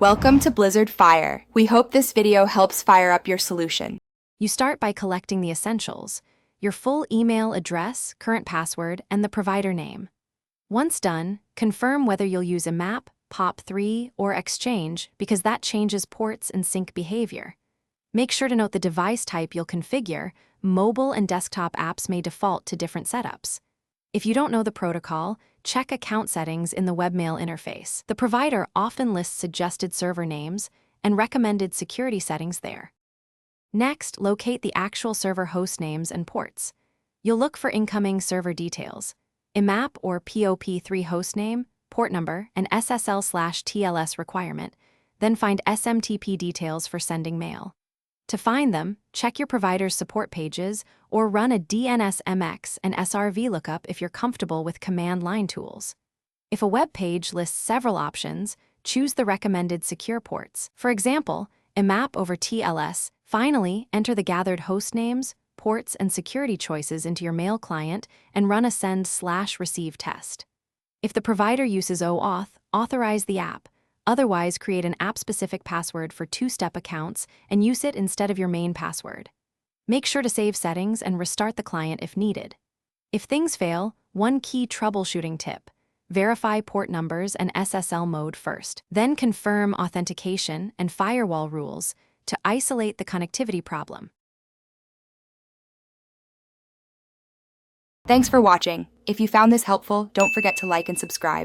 Welcome to Blizzard Fire. We hope this video helps fire up your solution. You start by collecting the essentials: your full email address, current password, and the provider name. Once done, confirm whether you'll use IMAP, POP3, or Exchange, because that changes ports and sync behavior. Make sure to note the device type you'll configure. Mobile and desktop apps may default to different setups. If you don't know the protocol, check account settings in the webmail interface. The provider often lists suggested server names and recommended security settings there. Next, locate the actual server host names and ports. You'll look for incoming server details: IMAP or POP3 hostname, port number, and SSL/TLS requirement, then find SMTP details for sending mail. To find them, check your provider's support pages or run a DNSMX and SRV lookup if you're comfortable with command line tools. If a web page lists several options, choose the recommended secure ports. For example, IMAP over TLS. Finally, enter the gathered host names, ports, and security choices into your mail client and run a send/receive test. If the provider uses OAuth, authorize the app. Otherwise, create an app-specific password for two-step accounts and use it instead of your main password. Make sure to save settings and restart the client if needed. If things fail, one key troubleshooting tip: verify port numbers and SSL mode first. Then confirm authentication and firewall rules to isolate the connectivity problem. Thanks for watching. If you found this helpful, don't forget to like and subscribe.